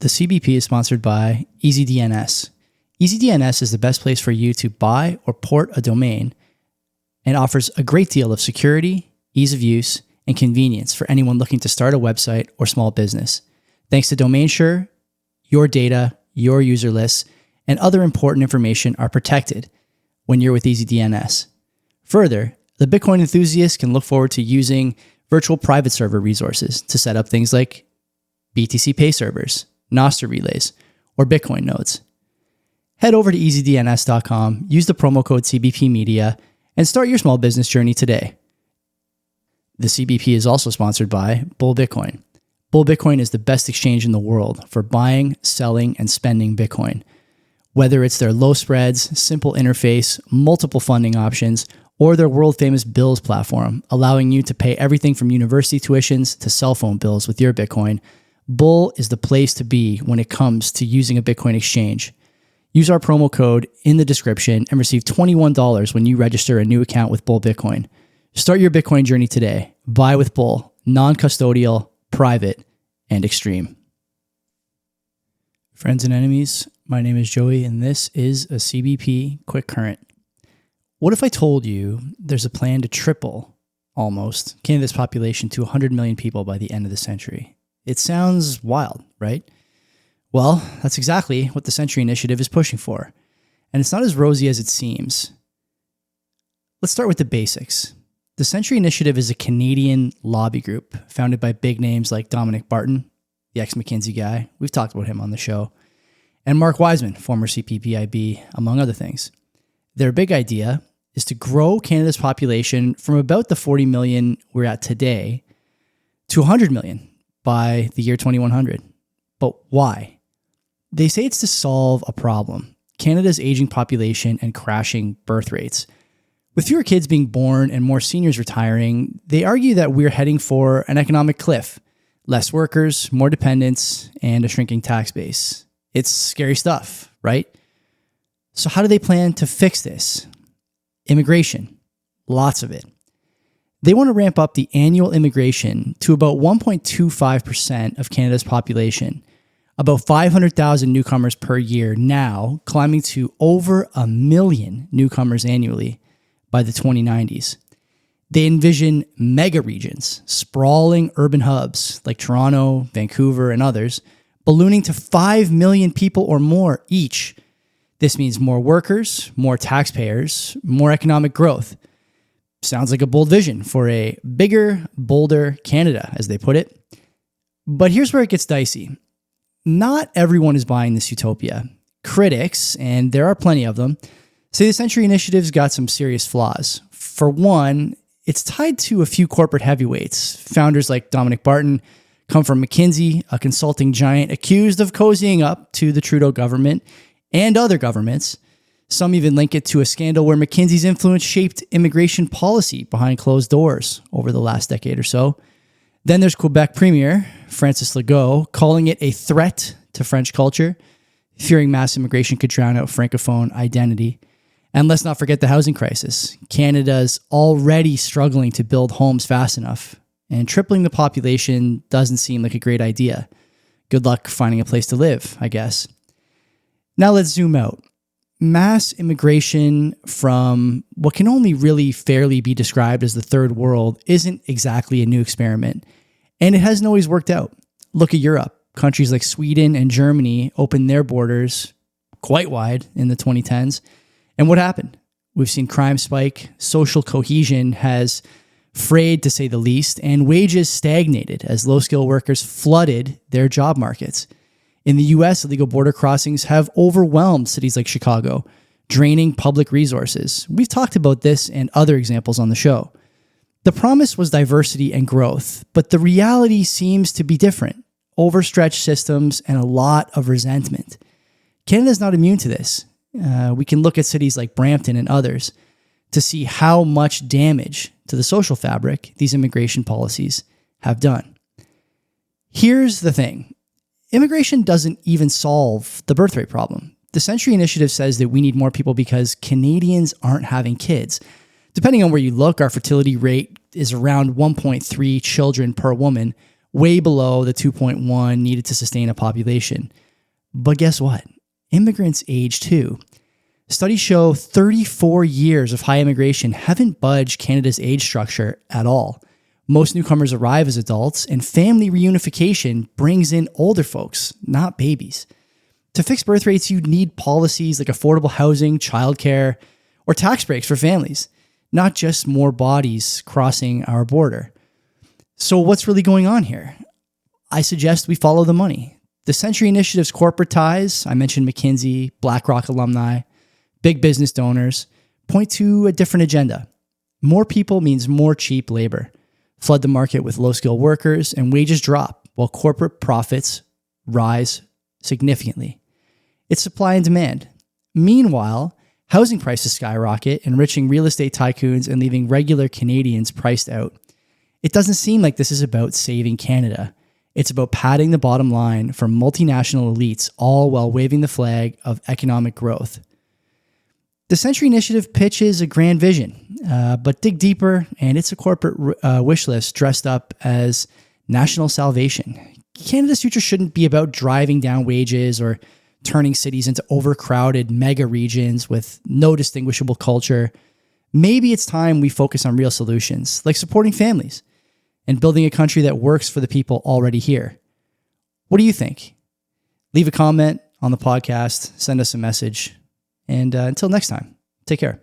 The CBP is sponsored by EasyDNS. EasyDNS is the best place for you to buy or port a domain and offers a great deal of security, ease of use, and convenience for anyone looking to start a website or small business. Thanks to DomainSure, your data, your user lists, and other important information are protected when you're with EasyDNS. Further, the Bitcoin enthusiast can look forward to using virtual private server resources to set up things like BTC Pay servers, Nostr relays, or Bitcoin nodes. Head over to easydns.com, use the promo code CBPmedia, and start your small business journey today. The CBP is also sponsored by Bull Bitcoin. Bull Bitcoin is the best exchange in the world for buying, selling, and spending Bitcoin. Whether it's their low spreads, simple interface, multiple funding options, or their world-famous bills platform, allowing you to pay everything from university tuitions to cell phone bills with your Bitcoin, Bull is the place to be when it comes to using a Bitcoin exchange. Use our promo code in the description and receive $21 when you register a new account with Bull Bitcoin. Start your Bitcoin journey today. Buy with Bull, non-custodial, private, and extreme. Friends and enemies, my name is Joey, and this is a CBP Quick Current. What if I told you there's a plan to triple, almost, Canada's population to 100 million people by the end of the century? It sounds wild, right? Well, that's exactly what the Century Initiative is pushing for. And it's not as rosy as it seems. Let's start with the basics. The Century Initiative is a Canadian lobby group founded by big names like Dominic Barton, the ex-McKinsey guy. We've talked about him on the show. And Mark Wiseman, former CPPIB, among other things. Their big idea is to grow Canada's population from about the 40 million we're at today to 100 million by the year 2100. But why? They say it's to solve a problem: Canada's aging population and crashing birth rates. With fewer kids being born and more seniors retiring, they argue that we're heading for an economic cliff. Less workers, more dependents, and a shrinking tax base. It's scary stuff, right? So how do they plan to fix this? Immigration. Lots of it. They want to ramp up the annual immigration to about 1.25% of Canada's population, about 500,000 newcomers per year now, climbing to over 1 million newcomers annually by the 2090s. They envision mega regions, sprawling urban hubs like Toronto, Vancouver, and others, ballooning to 5 million people or more each. This means more workers, more taxpayers, more economic growth. Sounds like a bold vision for a bigger, bolder Canada, as they put it. But here's where it gets dicey. Not everyone is buying this utopia. Critics, and there are plenty of them, say the Century Initiative's got some serious flaws. For one, it's tied to a few corporate heavyweights. Founders like Dominic Barton come from McKinsey, a consulting giant accused of cozying up to the Trudeau government and other governments. Some even link it to a scandal where McKinsey's influence shaped immigration policy behind closed doors over the last decade or so. Then there's Quebec Premier Francis Legault calling it a threat to French culture, fearing mass immigration could drown out Francophone identity. And let's not forget the housing crisis. Canada's already struggling to build homes fast enough, and tripling the population doesn't seem like a great idea. Good luck finding a place to live, I guess. Now let's zoom out. Mass immigration from what can only really fairly be described as the third world isn't exactly a new experiment, and it hasn't always worked out. Look at Europe. Countries like Sweden and Germany opened their borders quite wide in the 2010s. And what happened? We've seen crime spike, social cohesion has frayed to say the least, and wages stagnated as low-skilled workers flooded their job markets. In the US, illegal border crossings have overwhelmed cities like Chicago, draining public resources. We've talked about this and other examples on the show. The promise was diversity and growth, but the reality seems to be different. Overstretched systems and a lot of resentment. Canada's not immune to this. We can look at cities like Brampton and others to see how much damage to the social fabric these immigration policies have done. Here's the thing. Immigration doesn't even solve the birth rate problem. The Century Initiative says that we need more people because Canadians aren't having kids. Depending on where you look, our fertility rate is around 1.3 children per woman, way below the 2.1 needed to sustain a population. But guess what? Immigrants age too. Studies show 34 years of high immigration haven't budged Canada's age structure at all. Most newcomers arrive as adults, and family reunification brings in older folks, not babies. To fix birth rates, you need policies like affordable housing, childcare, or tax breaks for families, not just more bodies crossing our border. So what's really going on here? I suggest we follow the money. The Century Initiative's corporate ties, I mentioned McKinsey, BlackRock alumni, big business donors, point to a different agenda. More people means more cheap labor. Flood the market with low-skilled workers, and wages drop while corporate profits rise significantly. It's supply and demand. Meanwhile, housing prices skyrocket, enriching real estate tycoons and leaving regular Canadians priced out. It doesn't seem like this is about saving Canada. It's about padding the bottom line for multinational elites, all while waving the flag of economic growth. The Century Initiative pitches a grand vision, but dig deeper, and it's a corporate wish list dressed up as national salvation. Canada's future shouldn't be about driving down wages or turning cities into overcrowded mega regions with no distinguishable culture. Maybe it's time we focus on real solutions, like supporting families and building a country that works for the people already here. What do you think? Leave a comment on the podcast, send us a message. And until next time, take care.